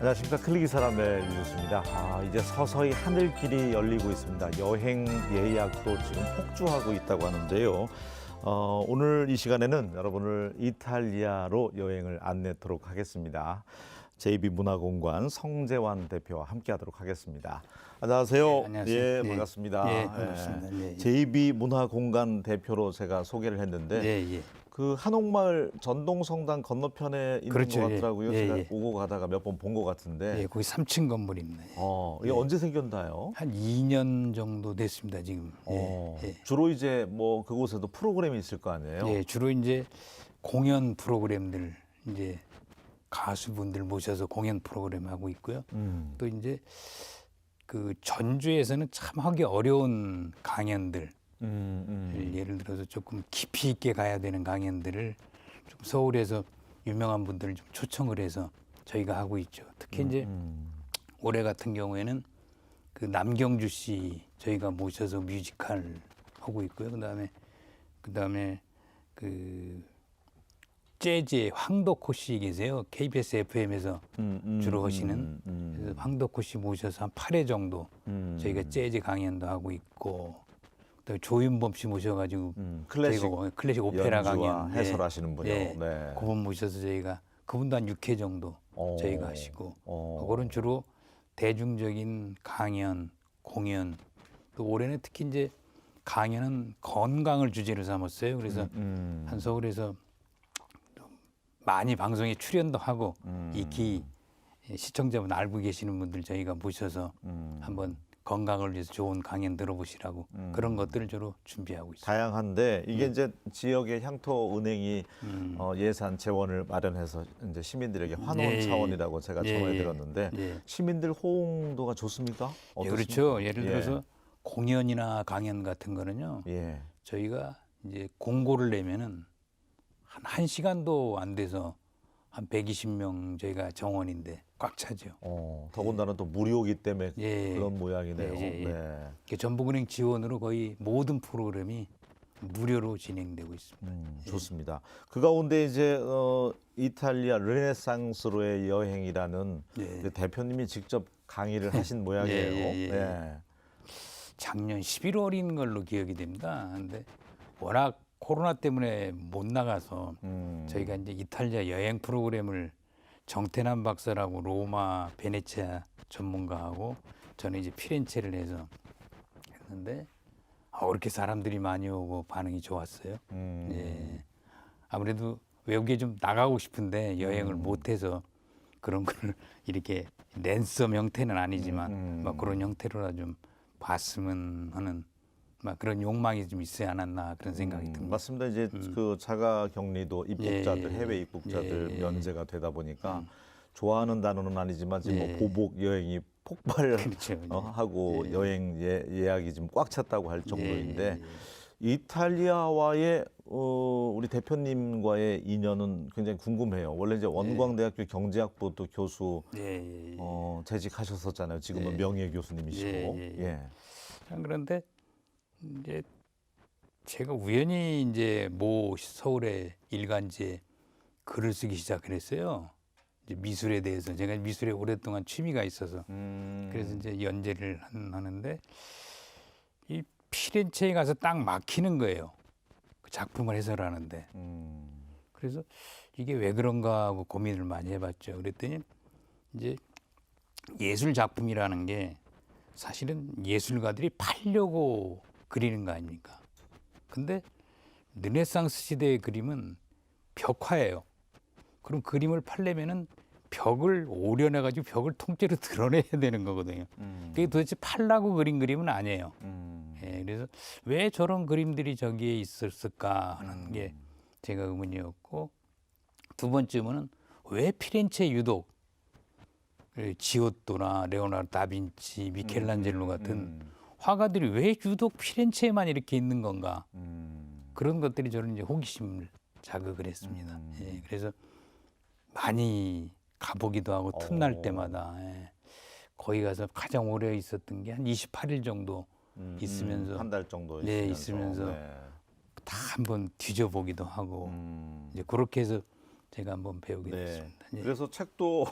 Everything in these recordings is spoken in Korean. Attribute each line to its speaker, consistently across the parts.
Speaker 1: 안녕하십니까. 클릭이 사람의 뉴스입니다. 이제 서서히 하늘길이 열리고 있습니다. 여행 예약도 지금 폭주하고 있다고 하는데요. 오늘 이 시간에는 여러분을 이탈리아로 여행을 안내토록 하겠습니다. JB문화공간 성재환 대표와 함께하도록 하겠습니다. 안녕하세요.
Speaker 2: 네, 안녕하세요.
Speaker 1: 예,
Speaker 2: 네.
Speaker 1: 반갑습니다.
Speaker 2: 예, 반갑습니다. 네, 예.
Speaker 1: JB문화공간 대표로 제가 소개를 했는데
Speaker 2: 예, 예.
Speaker 1: 그 한옥마을 전동성당 건너편에 있는
Speaker 2: 그렇죠.
Speaker 1: 것
Speaker 2: 예.
Speaker 1: 같더라고요.
Speaker 2: 예,
Speaker 1: 제가
Speaker 2: 예.
Speaker 1: 오고 가다가 몇 번 본 것 같은데.
Speaker 2: 예, 거기 3층 건물입니다.
Speaker 1: 이게 언제 생겼나요?
Speaker 2: 한 2년 정도 됐습니다, 지금.
Speaker 1: 주로 이제 뭐 그곳에도 프로그램이 있을 거 아니에요?
Speaker 2: 예, 주로 이제 공연 프로그램들, 이제 가수분들 모셔서 공연 프로그램 하고 있고요. 또 이제 그 전주에서는 참 하기 어려운 강연들, 예를 들어서 조금 깊이 있게 가야 되는 강연들을 좀 서울에서 유명한 분들을 좀 초청을 해서 저희가 하고 있죠. 특히 이제 올해 같은 경우에는 그 남경주 씨 저희가 모셔서 뮤지컬 하고 있고요. 그다음에 그 재즈의 황덕호 씨 계세요. KBS FM에서 주로 하시는 그래서 황덕호 씨 모셔서 한 8회 정도 저희가 재즈 강연도 하고 있고, 또 조윤범 씨 모셔가지고 클래식 오페라 강연
Speaker 1: 해설하시는 분이요.
Speaker 2: 예,
Speaker 1: 네.
Speaker 2: 그분 모셔서 저희가 그분도 한 6회 정도 저희가 하시고, 그거는 주로 대중적인 강연, 공연, 또 올해는 특히 이제 강연은 건강을 주제로 삼았어요. 그래서 한 서울에서 많이 방송에 출연도 하고 익히 시청자분 알고 계시는 분들 저희가 모셔서 한번 건강을 위해서 좋은 강연 들어보시라고 그런 것들을 주로 준비하고 있습니다.
Speaker 1: 다양한데 이게 이제 지역의 향토 은행이 예산 재원을 마련해서 이제 시민들에게 환원 차원이라고 제가 전해 들었는데 시민들 호응도가 좋습니까?
Speaker 2: 예, 그렇죠. 예를 들어서 공연이나 강연 같은 거는요.
Speaker 1: 예.
Speaker 2: 저희가 이제 공고를 내면은 한 1시간도 안 돼서 한 120명 저희가 정원인데 꽉 차죠.
Speaker 1: 더군다나 또 무료이기 때문에
Speaker 2: 예.
Speaker 1: 그런 모양이네요.
Speaker 2: 네. 전북은행 지원으로 거의 모든 프로그램이 무료로 진행되고 있습니다.
Speaker 1: 좋습니다. 그 가운데 이제 이탈리아 르네상스로의 여행이라는 그 대표님이 직접 강의를 하신 모양이에요.
Speaker 2: 작년 11월인 걸로 기억이 됩니다. 근데 워낙 코로나 때문에 못 나가서 저희가 이제 이탈리아 여행 프로그램을 정태남 박사라고 로마, 베네치아 전문가하고 저는 이제 피렌체를 해서 했는데 그렇게 사람들이 많이 오고 반응이 좋았어요. 예. 아무래도 외국에 좀 나가고 싶은데 여행을 못해서 그런 걸 이렇게 랜섬 형태는 아니지만 막 그런 형태로라 좀 봤으면 하는 막 그런 욕망이 좀 있어야 않았나 그런 생각이 듭니다.
Speaker 1: 맞습니다. 이제 그 자가 격리도 입국자들, 해외 입국자들 면제가 되다 보니까 좋아하는 단어는 아니지만 지금 뭐 보복 여행이 폭발하고 여행 예약이 좀 꽉 찼다고 할 정도인데 이탈리아와의 우리 대표님과의 인연은 굉장히 궁금해요. 원래 이제 원광대학교 경제학부도 교수 재직하셨었잖아요. 지금은 명예 교수님이시고.
Speaker 2: 그런데 이제 제가 우연히 이제 모 서울의 일간지에 글을 쓰기 시작을 했어요. 이제 미술에 대해서 제가 미술에 오랫동안 취미가 있어서 그래서 이제 연재를 하는데 이 피렌체에 가서 딱 막히는 거예요. 그 작품을 해설하는데. 그래서 이게 왜 그런가 하고 고민을 많이 해봤죠. 그랬더니 이제 예술 작품이라는 게 사실은 예술가들이 팔려고 그리는 거 아닙니까? 근데 르네상스 시대의 그림은 벽화예요. 그럼 그림을 팔려면은 벽을 오려내가지고 벽을 통째로 드러내야 되는 거거든요. 그게 도대체 팔라고 그린 그림은 아니에요. 그래서 왜 저런 그림들이 저기에 있었을까 하는 게 제가 의문이었고, 두 번째는 왜 피렌체에 유독 지오토나 레오나르도 다빈치, 미켈란젤로 같은 화가들이 왜 유독 피렌체에만 이렇게 있는 건가? 그런 것들이 저는 이제 호기심을 자극을 했습니다. 그래서 많이 가보기도 하고 틈날 때마다 거기 가서 가장 오래 있었던 게 한 28일 정도 있으면서
Speaker 1: 한 달 정도
Speaker 2: 있으면서 다 한번 뒤져보기도 하고 이제 그렇게 해서 제가 한번 배우게 됐습니다.
Speaker 1: 그래서 책도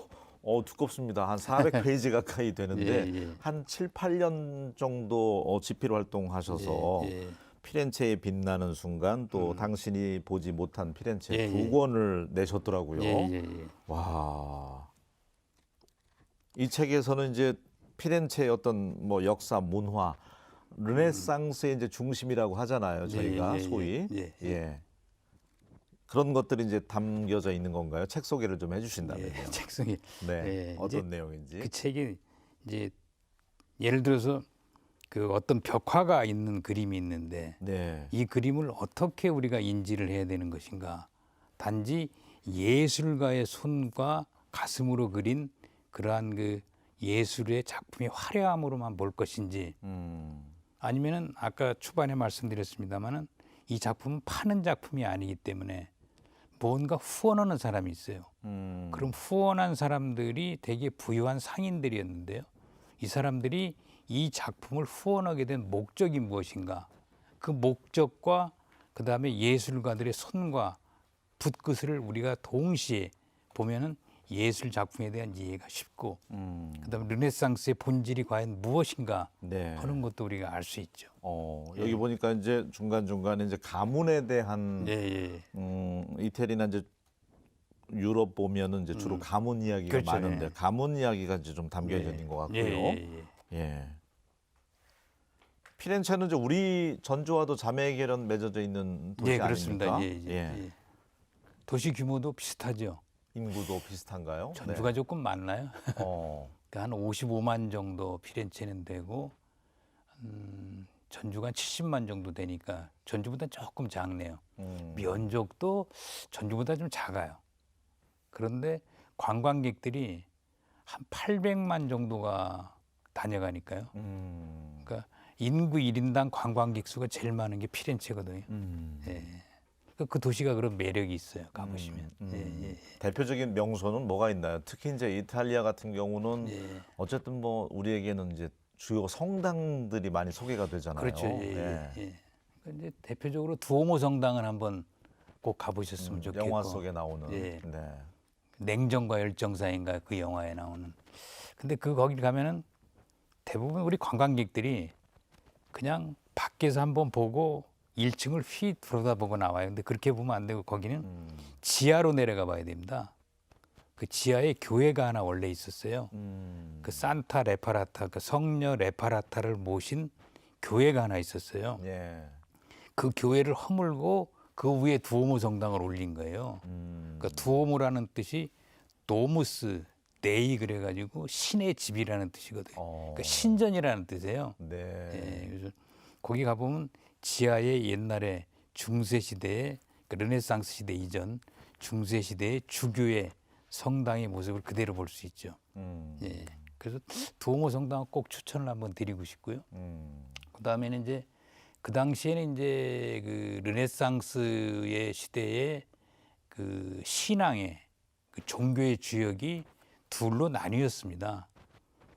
Speaker 1: 두껍습니다. 한 400페이지 가까이 되는데
Speaker 2: 예, 예.
Speaker 1: 한 7, 8년 정도 집필 활동하셔서
Speaker 2: 예, 예.
Speaker 1: 피렌체에 빛나는 순간 또 당신이 보지 못한 피렌체
Speaker 2: 예,
Speaker 1: 두
Speaker 2: 예.
Speaker 1: 권을 내셨더라고요.
Speaker 2: 예, 예, 예.
Speaker 1: 와. 이 책에서는 이제 피렌체의 어떤 뭐 역사, 문화, 르네상스의 이제 중심이라고 하잖아요. 저희가
Speaker 2: 예, 예,
Speaker 1: 소위.
Speaker 2: 예, 예.
Speaker 1: 예. 그런 것들이 이제 담겨져 있는 건가요? 책 소개를 좀 해주신다면요.
Speaker 2: 예, 책송이
Speaker 1: 네.
Speaker 2: 예,
Speaker 1: 어떤
Speaker 2: 이제
Speaker 1: 내용인지.
Speaker 2: 그 책이 이제 예를 들어서 그 어떤 벽화가 있는 그림이 있는데
Speaker 1: 네.
Speaker 2: 이 그림을 어떻게 우리가 인지를 해야 되는 것인가? 단지 예술가의 손과 가슴으로 그린 그러한 그 예술의 작품의 화려함으로만 볼 것인지 아니면은 아까 초반에 말씀드렸습니다마는 이 작품은 파는 작품이 아니기 때문에 뭔가 후원하는 사람이 있어요. 그럼 후원한 사람들이 되게 부유한 상인들이었는데요. 이 사람들이 이 작품을 후원하게 된 목적이 무엇인가? 그 목적과 그 다음에 예술가들의 손과 붓끝을 우리가 동시에 보면은 예술 작품에 대한 이해가 쉽고 그다음에 르네상스의 본질이 과연 무엇인가
Speaker 1: 네.
Speaker 2: 하는 것도 우리가 알 수 있죠.
Speaker 1: 여기 보니까 이제 중간중간에 이제 가문에 대한
Speaker 2: 예, 예.
Speaker 1: 이태리나 이제 유럽 보면은 이제 주로 가문 이야기가
Speaker 2: 그렇죠,
Speaker 1: 많은데
Speaker 2: 예.
Speaker 1: 가문 이야기가 이제 좀 담겨져 있는 것 같고요.
Speaker 2: 예.
Speaker 1: 예. 피렌체는 이제 우리 전주와도 자매결연 맺어져 있는 도시
Speaker 2: 예, 그렇습니다.
Speaker 1: 아닙니까?
Speaker 2: 예. 도시 규모도 비슷하죠.
Speaker 1: 인구도 비슷한가요?
Speaker 2: 전주가 조금 많나요?
Speaker 1: 어.
Speaker 2: 그러니까 한 55만 정도 피렌체는 되고 전주가 한 70만 정도 되니까 전주보다 조금 작네요. 면적도 전주보다 좀 작아요. 그런데 관광객들이 한 800만 정도가 다녀가니까요. 그러니까 인구 1인당 관광객 수가 제일 많은 게 피렌체거든요. 예. 그 도시가 그런 매력이 있어요. 가보시면. 예.
Speaker 1: 대표적인 명소는 뭐가 있나요? 특히 이제 이탈리아 같은 경우는
Speaker 2: 예.
Speaker 1: 어쨌든 뭐 우리에게는 이제 주요 성당들이 많이 소개가 되잖아요.
Speaker 2: 그렇죠.
Speaker 1: 네.
Speaker 2: 예. 그러니까 이제 대표적으로 두오모 성당은 한번 꼭 가보셨으면 좋겠고.
Speaker 1: 영화 속에 나오는.
Speaker 2: 예.
Speaker 1: 네.
Speaker 2: 냉정과 열정 사이인가 그 영화에 나오는. 근데 그 거기 가면은 대부분 우리 관광객들이 그냥 밖에서 한번 보고 1층을 휘 들여다보고 나와요. 근데 그렇게 보면 안 되고 거기는 지하로 내려가 봐야 됩니다. 그 지하에 교회가 하나 원래 있었어요. 그 산타 레파라타, 그 성녀 레파라타를 모신 교회가 하나 있었어요.
Speaker 1: 예.
Speaker 2: 그 교회를 허물고 그 위에 두오모 성당을 올린 거예요. 그러니까 두오모라는 뜻이 도무스, 데이 그래가지고 신의 집이라는 뜻이거든요. 그러니까 신전이라는 뜻이에요.
Speaker 1: 네.
Speaker 2: 예, 그래서 거기 가보면 지하에 옛날에 중세 시대에 그 르네상스 시대 이전 중세 시대의 주교의 성당의 모습을 그대로 볼 수 있죠. 예, 그래서 두오모 성당은 꼭 추천을 한번 드리고 싶고요. 그 다음에는 이제 그 당시에는 이제 그 르네상스의 시대에 그 신앙의 그 종교의 주역이 둘로 나뉘었습니다.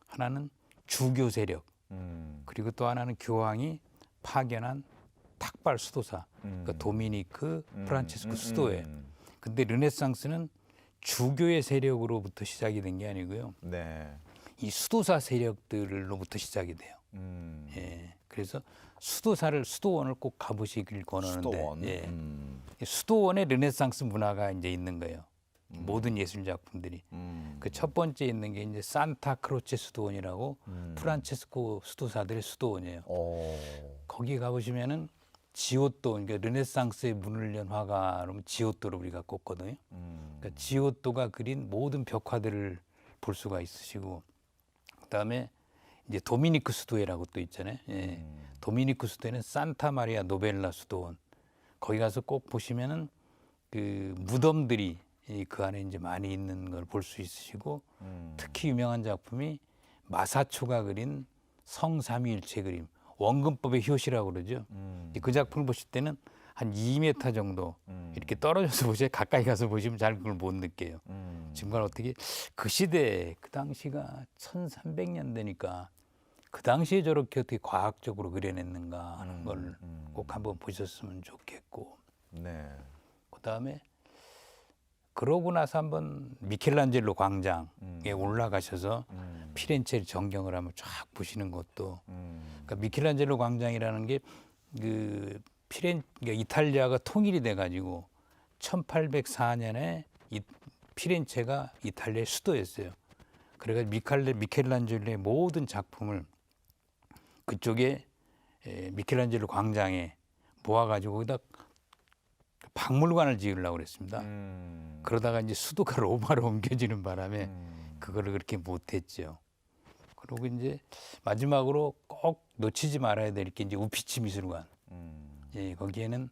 Speaker 2: 하나는 주교 세력, 그리고 또 하나는 교황이 파견한 탁발 수도사, 그러니까 도미니크 프란체스코 수도예요. 근데 르네상스는 주교의 세력으로부터 시작이 된 게 아니고요.
Speaker 1: 네.
Speaker 2: 이 수도사 세력들로부터 시작이 돼요. 예, 그래서 수도원을 꼭 가보시길 권하는데,
Speaker 1: 수도원.
Speaker 2: 예, 수도원에 르네상스 문화가 이제 있는 거예요. 모든 예술 작품들이. 그 첫 번째 있는 게 이제 산타 크로체 수도원이라고 프란체스코 수도사들의 수도원이에요. 거기 가보시면은 지오토, 그러니까 르네상스의 문을 연 화가로 지오토를 우리가 꼽거든요. 그러니까 지오토가 그린 모든 벽화들을 볼 수가 있으시고, 그다음에 이제 도미니크 수도회라고 또 있잖아요. 예. 도미니크 수도회는 산타 마리아 노벨라 수도원. 거기 가서 꼭 보시면은 그 무덤들이 그 안에 이제 많이 있는 걸 볼 수 있으시고, 특히 유명한 작품이 마사초가 그린 성삼위일체 그림, 원근법의 효시라고 그러죠. 그 작품을 보실 때는 한 2m 정도 이렇게 떨어져서 보셔야, 가까이 가서 보시면 잘 그걸 못 느껴요. 정말 어떻게 그 시대에, 그 당시가 1300년대니까 그 당시에 저렇게 어떻게 과학적으로 그려냈는가 하는 걸 꼭 한번 보셨으면 좋겠고,
Speaker 1: 네.
Speaker 2: 그다음에 그러고 나서 한번 미켈란젤로 광장에 올라가셔서 피렌체를 전경을 한번 쫙 보시는 것도 그러니까 미켈란젤로 광장이라는 게 그 그러니까 이탈리아가 통일이 돼가지고 1804년에 피렌체가 이탈리아의 수도였어요. 그래서 미켈란젤로의 모든 작품을 그쪽에 미켈란젤로 광장에 모아가지고 거기다 박물관을 지으려고 그랬습니다. 그러다가 이제 수도가 로마로 옮겨지는 바람에 그거를 그렇게 못했죠. 그리고 이제 마지막으로 꼭 놓치지 말아야 될 게 이제 우피치 미술관. 예, 거기에는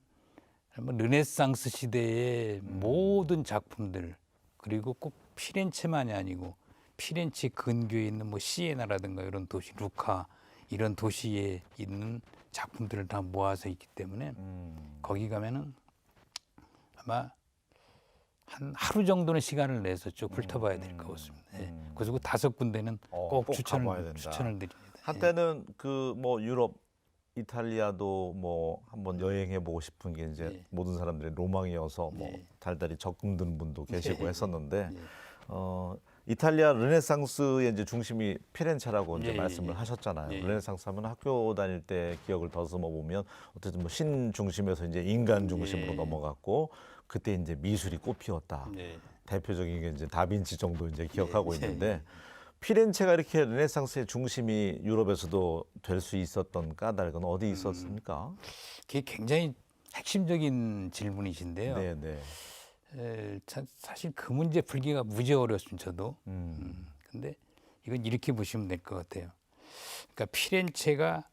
Speaker 2: 르네상스 시대의 모든 작품들 그리고 꼭 피렌체만이 아니고 피렌체 근교에 있는 뭐 시에나라든가 이런 도시, 루카 이런 도시에 있는 작품들을 다 모아서 있기 때문에 거기 가면은 아마 한 하루 정도는 시간을 내서 쭉 훑어봐야 될 것 같습니다. 예. 그리고 5군데는 꼭
Speaker 1: 가봐야 된다.
Speaker 2: 추천을 드립니다.
Speaker 1: 한때는 그 뭐 유럽, 이탈리아도 뭐 한번 여행해 보고 싶은 게 이제
Speaker 2: 예.
Speaker 1: 모든 사람들의 로망이어서 뭐
Speaker 2: 예.
Speaker 1: 달달이 적금 드는 분도 계시고
Speaker 2: 예.
Speaker 1: 했었는데
Speaker 2: 예.
Speaker 1: 이탈리아 르네상스의 이제 중심이 피렌체라고 이제
Speaker 2: 예,
Speaker 1: 말씀을
Speaker 2: 예.
Speaker 1: 하셨잖아요.
Speaker 2: 예.
Speaker 1: 르네상스 하면 학교 다닐 때 기억을 더듬어 보면 어쨌든 뭐 신 중심에서 이제 인간 중심으로
Speaker 2: 예.
Speaker 1: 넘어갔고 그때 이제 미술이 꽃피웠다.
Speaker 2: 예.
Speaker 1: 대표적인 게 이제 다빈치 정도 이제 기억하고
Speaker 2: 예.
Speaker 1: 있는데 피렌체가 이렇게 르네상스의 중심이 유럽에서도 될 수 있었던 까닭은 어디 있었습니까?
Speaker 2: 그게 굉장히 핵심적인 질문이신데요.
Speaker 1: 네, 네.
Speaker 2: 사실 그 문제 풀기가 무지 어렵습니다. 저도.
Speaker 1: 음.
Speaker 2: 근데 이건 이렇게 보시면 될 것 같아요. 그러니까 피렌체가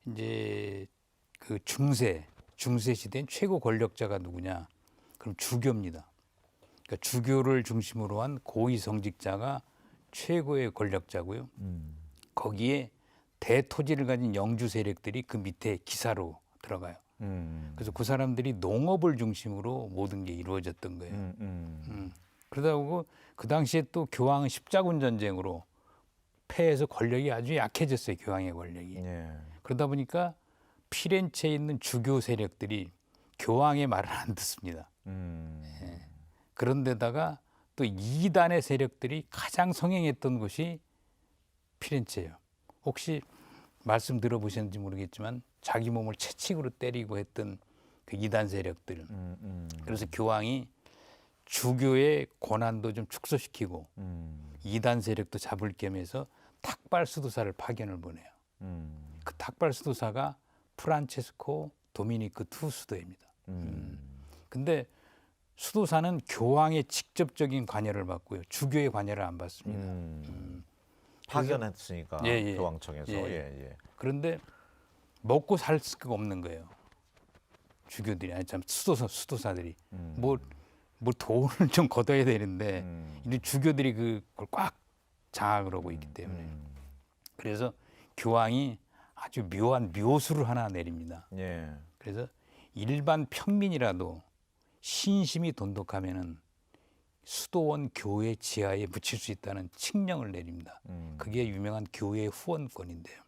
Speaker 2: 이제 그 중세 시대엔 최고 권력자가 누구냐? 그럼 주교입니다. 그러니까 주교를 중심으로 한 고위 성직자가 최고의 권력자고요. 거기에 대토지를 가진 영주 세력들이 그 밑에 기사로 들어가요. 그래서 그 사람들이 농업을 중심으로 모든 게 이루어졌던 거예요. 그러다 보고 그 당시에 또 교황은 십자군 전쟁으로 패해서 권력이 아주 약해졌어요. 교황의 권력이.
Speaker 1: 예.
Speaker 2: 그러다 보니까 피렌체에 있는 주교 세력들이 교황의 말을 안 듣습니다. 그런데다가 또 이단의 세력들이 가장 성행했던 곳이 피렌체예요. 혹시 말씀 들어보셨는지 모르겠지만 자기 몸을 채찍으로 때리고 했던 그 이단 세력들. 그래서 교황이 주교의 고난도 좀 축소시키고 이단 세력도 잡을 겸 해서 탁발 수도사를 파견을 보내요. 그 탁발 수도사가 프란체스코 도미니크 투 수도입니다. 근데 수도사는 교황의 직접적인 관여를 받고요. 주교의 관여를 안 받습니다.
Speaker 1: 파견했으니까
Speaker 2: 예, 예.
Speaker 1: 교황청에서
Speaker 2: 예.
Speaker 1: 예.
Speaker 2: 그런데 먹고 살 수가 없는 거예요. 주교들이 아니 참 수도사들이 뭐 돈을 좀 걷어야 되는데 이제 주교들이 그걸 꽉 장악을 하고 있기 때문에 그래서 교황이 아주 묘한 묘수를 하나 내립니다.
Speaker 1: 예.
Speaker 2: 그래서 일반 평민이라도 신심이 돈독하면은 수도원 교회 지하에 묻힐 수 있다는 칙령을 내립니다. 그게 유명한 교회 후원권인데요.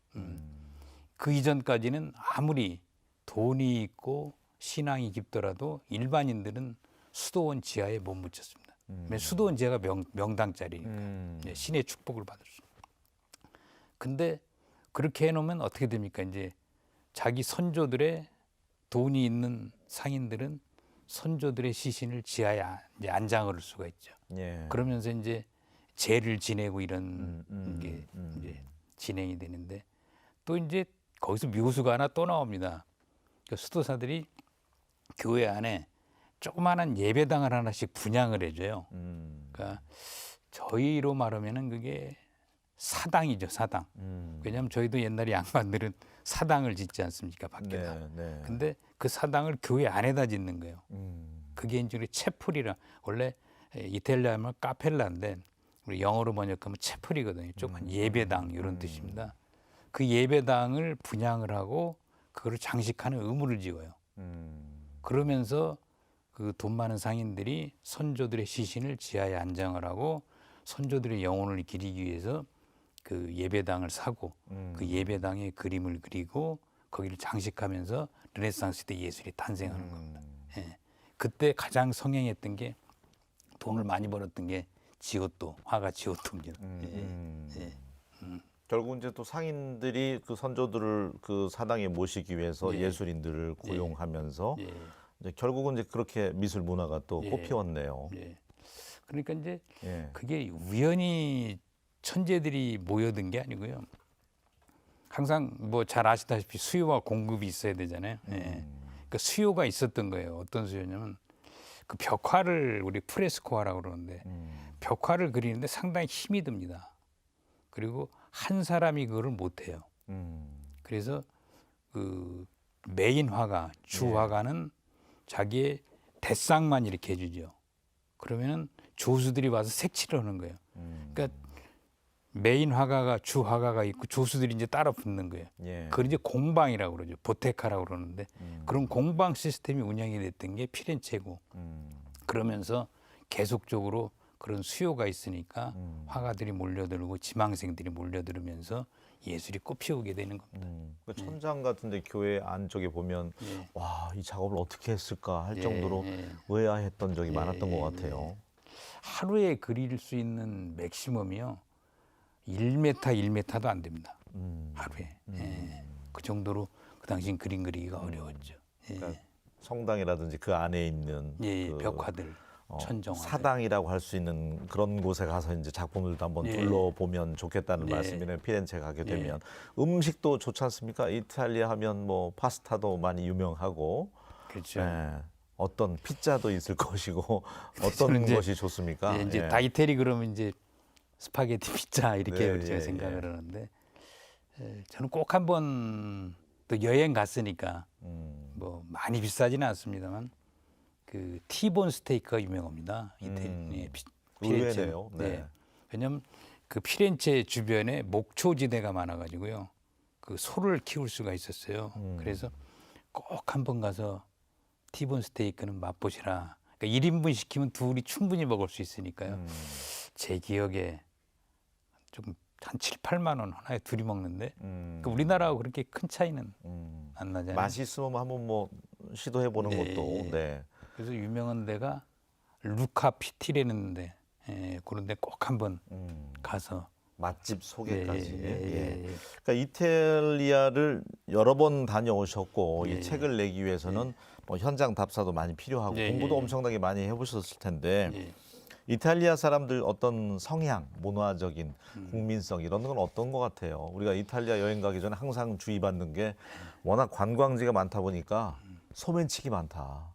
Speaker 2: 그 이전까지는 아무리 돈이 있고 신앙이 깊더라도 일반인들은 수도원 지하에 못 묻혔습니다. 수도원 지하가 명당 자리니까 신의 축복을 받을 수. 근데 그렇게 해놓으면 어떻게 됩니까? 이제 자기 선조들의 돈이 있는 상인들은 선조들의 시신을 지하에 이제 안장을 할 수가 있죠.
Speaker 1: 예.
Speaker 2: 그러면서 이제 제를 지내고 이런 게 이제 진행이 되는데 또 이제 거기서 묘수가 하나 또 나옵니다. 그 수도사들이 교회 안에 조그마한 예배당을 하나씩 분양을 해줘요. 그러니까 저희로 말하면은 그게 사당이죠, 사당. 왜냐하면 저희도 옛날에 양반들은 사당을 짓지 않습니까, 밖에다.
Speaker 1: 네.
Speaker 2: 근데 그 사당을 교회 안에다 짓는 거예요. 그게 이제 우리 채플이라 원래 이탈리아 하면 카펠라인데 우리 영어로 번역하면 채플이거든요. 조금 예배당 이런 뜻입니다. 그 예배당을 분양을 하고 그거를 장식하는 의무를 지어요. 그러면서 그 돈 많은 상인들이 선조들의 시신을 지하에 안장을 하고 선조들의 영혼을 기리기 위해서 그 예배당을 사고 그 예배당에 그림을 그리고 거기를 장식하면서 르네상스 시대 예술이 탄생하는 겁니다. 예. 그때 가장 성행했던 게 돈을 많이 벌었던 게 지오토, 화가 지오토입니다. 예.
Speaker 1: 결국 이제 또 상인들이 그 선조들을 그 사당에 모시기 위해서
Speaker 2: 예.
Speaker 1: 예술인들을 고용하면서
Speaker 2: 예.
Speaker 1: 이제 결국은 이제 그렇게 미술 문화가 또
Speaker 2: 예.
Speaker 1: 꽃피웠네요.
Speaker 2: 예. 그러니까 이제
Speaker 1: 예.
Speaker 2: 그게 우연히 천재들이 모여든 게 아니고요. 항상 뭐 잘 아시다시피 수요와 공급이 있어야 되잖아요. 예. 그러니까 수요가 있었던 거예요. 어떤 수요냐면 그 벽화를 우리 프레스코화라고 그러는데 벽화를 그리는데 상당히 힘이 듭니다. 그리고 한 사람이 그거를 못 해요. 그래서 그 메인 화가 주 화가는 자기의 대상만 이렇게 해주죠. 그러면은 조수들이 와서 색칠을 하는 거예요. 그러니까 메인 화가가 주 화가가 있고 조수들이 이제 따라 붙는 거예요.
Speaker 1: 예.
Speaker 2: 그걸 이제 공방이라고 그러죠. 보테카라고 그러는데 그런 공방 시스템이 운영이 됐던 게 피렌체고 그러면서 계속적으로 그런 수요가 있으니까 화가들이 몰려들고 지망생들이 몰려들으면서 예술이 꽃피우게 되는 겁니다.
Speaker 1: 그 천장 같은데 교회 안쪽에 보면
Speaker 2: 예.
Speaker 1: 와, 이 작업을 어떻게 했을까 할
Speaker 2: 예,
Speaker 1: 정도로
Speaker 2: 예.
Speaker 1: 의아했던 적이
Speaker 2: 예,
Speaker 1: 많았던
Speaker 2: 예,
Speaker 1: 것 같아요.
Speaker 2: 하루에 그릴 수 있는 맥시멈이요 1m, 1m도 안 됩니다. 하루에. 예. 그 정도로 그 당시엔 그림 그리기가 어려웠죠. 예.
Speaker 1: 그러니까 성당이라든지 그 안에 있는
Speaker 2: 예,
Speaker 1: 그
Speaker 2: 벽화들, 천정화.
Speaker 1: 사당이라고 할 수 있는 그런 곳에 가서 이제 작품들도 한번
Speaker 2: 예.
Speaker 1: 둘러보면 좋겠다는
Speaker 2: 예.
Speaker 1: 말씀이네요. 피렌체 가게 되면 음식도 좋지 않습니까? 이탈리아 하면 뭐 파스타도 많이 유명하고
Speaker 2: 그렇죠.
Speaker 1: 예. 어떤 피자도 있을 것이고
Speaker 2: 저는
Speaker 1: 어떤
Speaker 2: 이제-
Speaker 1: 것이 좋습니까?
Speaker 2: 예, 이제
Speaker 1: 예.
Speaker 2: 다이테리 그러면 이제 스파게티 피자 이렇게
Speaker 1: 네,
Speaker 2: 제가
Speaker 1: 예,
Speaker 2: 생각을
Speaker 1: 예.
Speaker 2: 하는데 저는 꼭 한번 또 여행 갔으니까 뭐 많이 비싸지는 않습니다만 그 티본 스테이크가 유명합니다. 예,
Speaker 1: 의외네요. 네.
Speaker 2: 네. 왜냐하면 그 피렌체 주변에 목초지대가 많아가지고요. 그 소를 키울 수가 있었어요. 그래서 꼭 한번 가서 티본 스테이크는 맛보시라. 그러니까 1인분 시키면 둘이 충분히 먹을 수 있으니까요. 제 기억에 조금 한 7, 8만 원 하나에 둘이 먹는데 그러니까 우리나라하고 그렇게 큰 차이는 안 나잖아요.
Speaker 1: 맛있으면 한번 뭐 시도해 보는
Speaker 2: 네.
Speaker 1: 것도 네.
Speaker 2: 그래서 유명한 데가 루카 피티라는데 그런 데 꼭 한번 가서
Speaker 1: 맛집 소개까지.
Speaker 2: 예, 예, 예, 예.
Speaker 1: 그러니까 이탈리아를 여러 번 다녀오셨고
Speaker 2: 예,
Speaker 1: 이 책을 내기 위해서는 뭐 현장 답사도 많이 필요하고
Speaker 2: 예,
Speaker 1: 공부도
Speaker 2: 예,
Speaker 1: 엄청나게 많이 해보셨을 텐데
Speaker 2: 예.
Speaker 1: 이탈리아 사람들 어떤 성향, 문화적인 국민성 이런 건 어떤 것 같아요? 우리가 이탈리아 여행 가기 전에 항상 주의받는 게 워낙 관광지가 많다 보니까 소매치기 많다.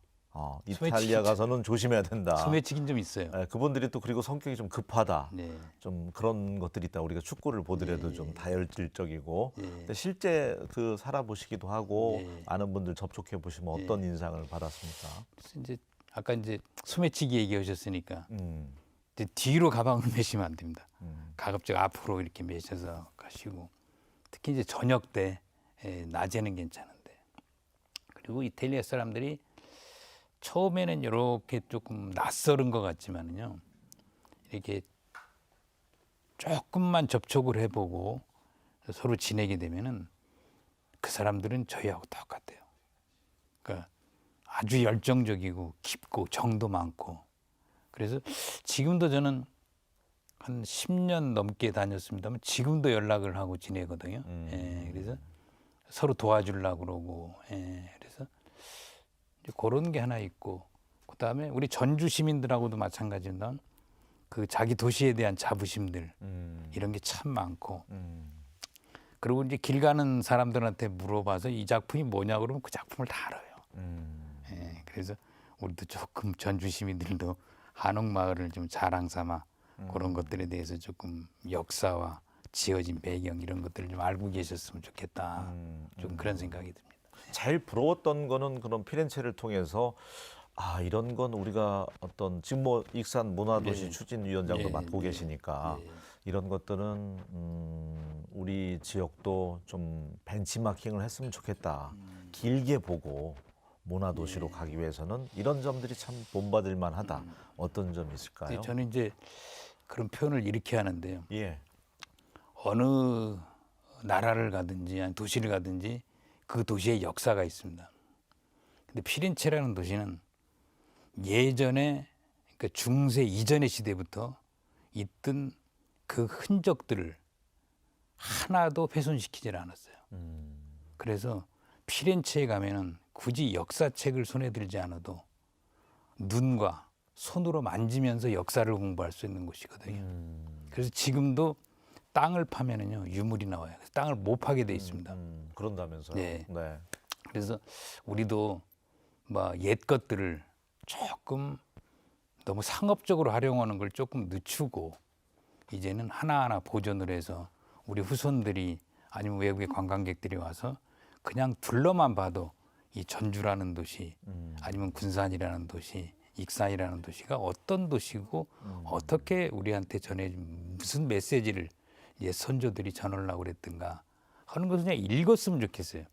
Speaker 1: 이탈리아
Speaker 2: 소매치기
Speaker 1: 가서는 조심해야 된다.
Speaker 2: 소매치긴 좀 있어요.
Speaker 1: 예, 그분들이 또 그리고 성격이 좀 급하다.
Speaker 2: 네.
Speaker 1: 좀 그런 것들이 있다. 우리가 축구를 보더라도 좀 다혈질적이고.
Speaker 2: 예.
Speaker 1: 근데 실제 그 살아보시기도 하고
Speaker 2: 예.
Speaker 1: 아는 분들 접촉해 보시면 어떤 인상을 받았습니까?
Speaker 2: 그래서 이제 아까 이제 소매치기 얘기하셨으니까
Speaker 1: 음,
Speaker 2: 이제 뒤로 가방을 메시면 안 됩니다. 가급적 앞으로 이렇게 메셔서 가시고 특히 이제 저녁 때 낮에는 괜찮은데 그리고 이탈리아 사람들이 처음에는 이렇게 조금 낯설은 것 같지만은요 이렇게 조금만 접촉을 해보고 서로 지내게 되면은 그 사람들은 저희하고 똑같아요. 그러니까 아주 열정적이고 깊고 정도 많고 그래서 지금도 저는 한 10년 넘게 다녔습니다만 지금도 연락을 하고 지내거든요. 예, 그래서 서로 도와주려고 그러고 그래서 이제 그런 게 하나 있고 그다음에 우리 전주 시민들하고도 마찬가지입니다. 그 자기 도시에 대한 자부심들 이런 게 참 많고 그리고 이제 길 가는 사람들한테 물어봐서 이 작품이 뭐냐 그러면 그 작품을 다 알아요. 그래서 우리도 조금 전주 시민들도 한옥마을을 좀 자랑 삼아 그런 것들에 대해서 조금 역사와 지어진 배경 이런 것들을 좀 알고 계셨으면 좋겠다. 좀 그런 생각이 듭니다.
Speaker 1: 제일 부러웠던 거는 그런 피렌체를 통해서 이런 건 우리가 어떤 지금 뭐 익산 문화도시
Speaker 2: 네.
Speaker 1: 추진위원장도
Speaker 2: 네,
Speaker 1: 맡고
Speaker 2: 네.
Speaker 1: 계시니까
Speaker 2: 네.
Speaker 1: 이런 것들은 우리 지역도 좀 벤치마킹을 했으면 좋겠다. 길게 보고 문화도시로
Speaker 2: 네.
Speaker 1: 가기 위해서는 이런 점들이 참 본받을 만하다. 어떤 점이 있을까요?
Speaker 2: 저는 이제 그런 표현을 이렇게 하는데요.
Speaker 1: 예.
Speaker 2: 어느 나라를 가든지 아니 도시를 가든지 그 도시의 역사가 있습니다. 근데 피렌체라는 도시는 예전에 그 중세 이전의 시대부터 있던 그 흔적들을 하나도 훼손시키질 않았어요. 그래서 피렌체에 가면은 굳이 역사책을 손에 들지 않아도 눈과 손으로 만지면서 역사를 공부할 수 있는 곳이거든요. 그래서 지금도 땅을 파면은요 유물이 나와요. 그래서 땅을 못 파게 돼 있습니다.
Speaker 1: 그런다면서요?
Speaker 2: 네.
Speaker 1: 네.
Speaker 2: 그래서 우리도 뭐 옛 것들을 조금 너무 상업적으로 활용하는 걸 조금 늦추고 이제는 하나하나 보존을 해서 우리 후손들이 아니면 외국의 관광객들이 와서 그냥 둘러만 봐도 이 전주라는 도시 아니면 군산이라는 도시, 익산이라는 도시가 어떤 도시고 어떻게 우리한테 전해 무슨 메시지를 옛 선조들이 전하려고 그랬던가 하는 것을 그냥 읽었으면 좋겠어요.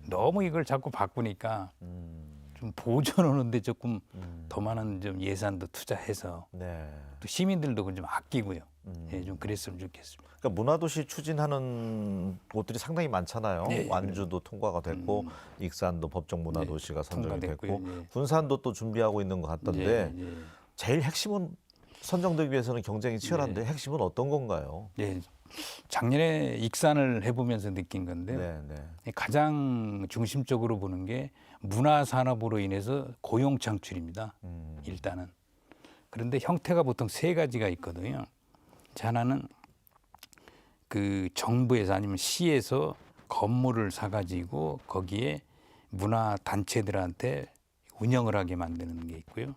Speaker 2: 너무 이걸 자꾸 바꾸니까 좀 보존하는데 조금 더 많은 좀 예산도 투자해서
Speaker 1: 네.
Speaker 2: 또 시민들도 좀 아끼고요. 예, 좀 그랬으면 좋겠습니다.
Speaker 1: 그러니까 문화도시 추진하는 곳들이 상당히 많잖아요.
Speaker 2: 네,
Speaker 1: 완주도 통과가 됐고 익산도 법정 문화도시가 선정이
Speaker 2: 통과됐고요.
Speaker 1: 됐고
Speaker 2: 예.
Speaker 1: 군산도 또 준비하고 있는 것 같던데
Speaker 2: 예, 예.
Speaker 1: 제일 핵심은 선정되기 위해서는 경쟁이 치열한데 핵심은 어떤 건가요?
Speaker 2: 예, 작년에 익산을 해보면서 느낀 건데요.
Speaker 1: 네, 네.
Speaker 2: 가장 중심적으로 보는 게 문화 산업으로 인해서 고용 창출입니다. 일단은. 그런데 형태가 보통 세 가지가 있거든요. 하나는 그 정부에서 아니면 시에서 건물을 사가지고 거기에 문화 단체들한테 운영을 하게 만드는 게 있고요.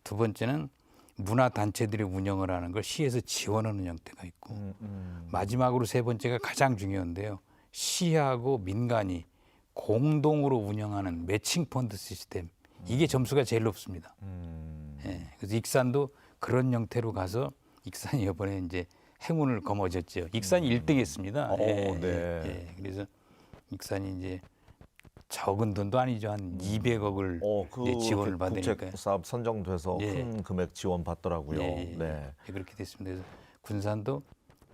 Speaker 2: 두 번째는 문화 단체들이 운영을 하는 걸 시에서 지원하는 형태가 있고 마지막으로 세 번째가 가장 중요한데요. 시하고 민간이 공동으로 운영하는 매칭 펀드 시스템 이게 점수가 제일 높습니다. 예, 그래서 익산도 그런 형태로 가서 익산이 이번에 이제 행운을 거머쥐었죠. 익산이 1등했습니다.
Speaker 1: 네.
Speaker 2: 예, 그래서 익산이 이제 적은 돈도 아니죠. 한 200억을
Speaker 1: 그
Speaker 2: 지원을 받으니까
Speaker 1: 국책 사업 선정돼서
Speaker 2: 예.
Speaker 1: 큰 금액 지원 받더라고요.
Speaker 2: 예,
Speaker 1: 네.
Speaker 2: 그렇게 됐습니다. 그래서 군산도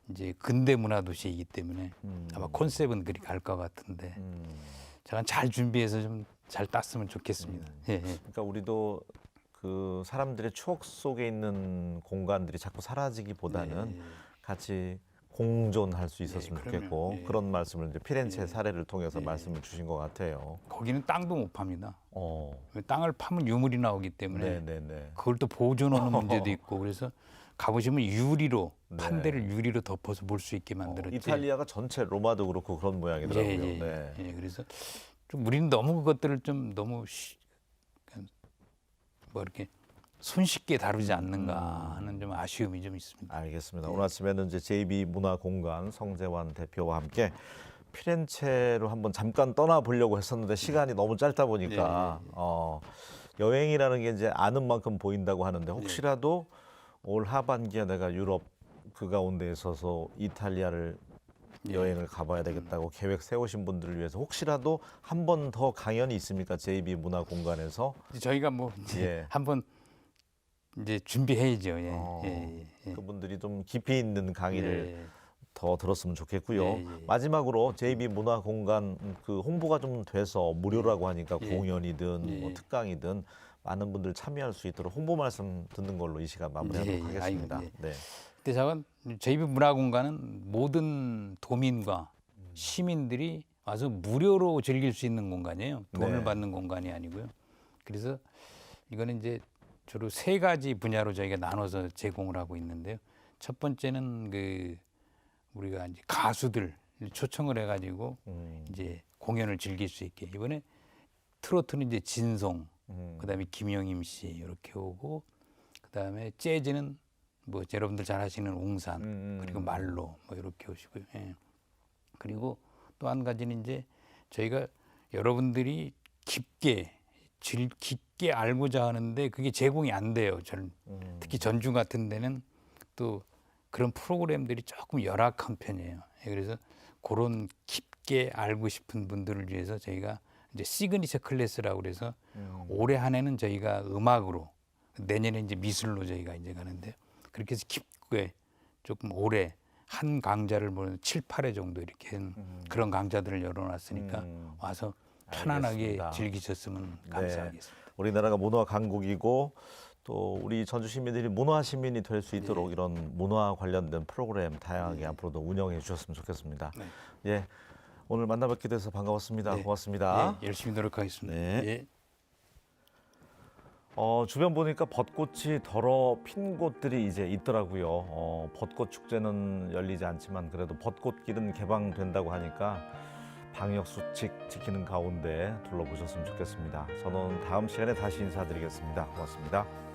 Speaker 2: 이제 근대 문화 도시이기 때문에 아마 콘셉트는 그리 갈 것 같은데 제가 잘 준비해서 좀 잘 땄으면 좋겠습니다. 예, 예.
Speaker 1: 그러니까 우리도 그 사람들의 추억 속에 있는 공간들이 자꾸 사라지기보다는
Speaker 2: 예.
Speaker 1: 같이 공존할 수 있었으면
Speaker 2: 그럼요.
Speaker 1: 좋겠고
Speaker 2: 예.
Speaker 1: 그런 말씀을 이제 피렌체
Speaker 2: 예.
Speaker 1: 사례를 통해서
Speaker 2: 예.
Speaker 1: 말씀을 주신 것 같아요.
Speaker 2: 거기는 땅도 못 팝니다.
Speaker 1: 어,
Speaker 2: 땅을 파면 유물이 나오기 때문에
Speaker 1: 네네네.
Speaker 2: 그걸 또 보존하는 문제도 있고 그래서 가보시면 유리로
Speaker 1: 네.
Speaker 2: 판대를 유리로 덮어서 볼 수 있게 만들었지.
Speaker 1: 이탈리아가 전체 로마도 그렇고 그런 모양이더라고요.
Speaker 2: 예, 예,
Speaker 1: 네.
Speaker 2: 예, 그래서 좀 우리는 너무 그것들을 좀 너무 뭐 이렇게 손쉽게 다루지 않는가 하는 좀 아쉬움이 좀 있습니다.
Speaker 1: 알겠습니다. 오늘 아침에는 이제 JB 문화공간 성재환 대표와 함께 피렌체로 한번 잠깐 떠나 보려고 했었는데 시간이 너무 짧다 보니까 여행이라는 게 이제 아는 만큼 보인다고 하는데 혹시라도 올 하반기에 내가 유럽 그 가운데 있어서 이탈리아를 여행을 가봐야 되겠다고 계획 세우신 분들을 위해서 혹시라도 한 번 더 강연이 있습니까? JB 문화공간에서
Speaker 2: 저희가 뭐 이제
Speaker 1: 예.
Speaker 2: 한번 이제 준비해야죠. 예.
Speaker 1: 그분들이 좀 깊이 있는 강의를
Speaker 2: 예.
Speaker 1: 더 들었으면 좋겠고요.
Speaker 2: 예, 예.
Speaker 1: 마지막으로 JB 문화공간 그 홍보가 좀 돼서 무료라고 하니까
Speaker 2: 예.
Speaker 1: 공연이든
Speaker 2: 예.
Speaker 1: 뭐 특강이든 많은 분들 참여할 수 있도록 홍보 말씀 듣는 걸로 이 시간 마무리하도록
Speaker 2: 예, 예.
Speaker 1: 하겠습니다.
Speaker 2: 아이고,
Speaker 1: 네.
Speaker 2: 근데 저건 JB 문화공간은 모든 도민과 시민들이 와서 무료로 즐길 수 있는 공간이에요. 돈을
Speaker 1: 네.
Speaker 2: 받는 공간이 아니고요. 그래서 이거는 이제 주로 세 가지 분야로 저희가 나눠서 제공을 하고 있는데요. 첫 번째는 그 우리가 이제 가수들 초청을 해가지고 이제 공연을 즐길 수 있게 이번에 트로트는 이제 진송, 그다음에 김영임 씨 이렇게 오고 그다음에 재즈는 뭐 여러분들 잘 아시는 옹산 그리고 말로 뭐 이렇게 오시고요. 예. 그리고 또 한 가지는 이제 저희가 여러분들이 깊게 알고자 하는데 그게 제공이 안 돼요. 특히 전주 같은 데는 또 그런 프로그램들이 조금 열악한 편이에요. 예, 그래서 그런 깊게 알고 싶은 분들을 위해서 저희가 이제 시그니처 클래스라고 그래서 올해 한 해는 저희가 음악으로 내년에 이제 미술로 저희가 이제 가는데요. 그렇게 해서 깊게 조금 오래 한 강좌를 뭐 7, 8회 정도 이렇게 한 그런 강좌들을 열어놨으니까 와서 편안하게
Speaker 1: 알겠습니다.
Speaker 2: 즐기셨으면
Speaker 1: 네.
Speaker 2: 감사하겠습니다.
Speaker 1: 우리나라가 문화 강국이고 또 우리 전주 시민들이 문화 시민이 될 수 있도록 이런 문화 관련된 프로그램 다양하게 앞으로도 운영해 주셨으면 좋겠습니다.
Speaker 2: 네.
Speaker 1: 예, 오늘 만나 뵙게 돼서 반가웠습니다.
Speaker 2: 네.
Speaker 1: 고맙습니다.
Speaker 2: 예, 열심히 노력하겠습니다.
Speaker 1: 네.
Speaker 2: 예.
Speaker 1: 주변 보니까 벚꽃이 더러 핀 곳들이 이제 있더라고요. 벚꽃 축제는 열리지 않지만 그래도 벚꽃길은 개방된다고 하니까 방역 수칙 지키는 가운데 둘러보셨으면 좋겠습니다. 저는 다음 시간에 다시 인사드리겠습니다. 고맙습니다.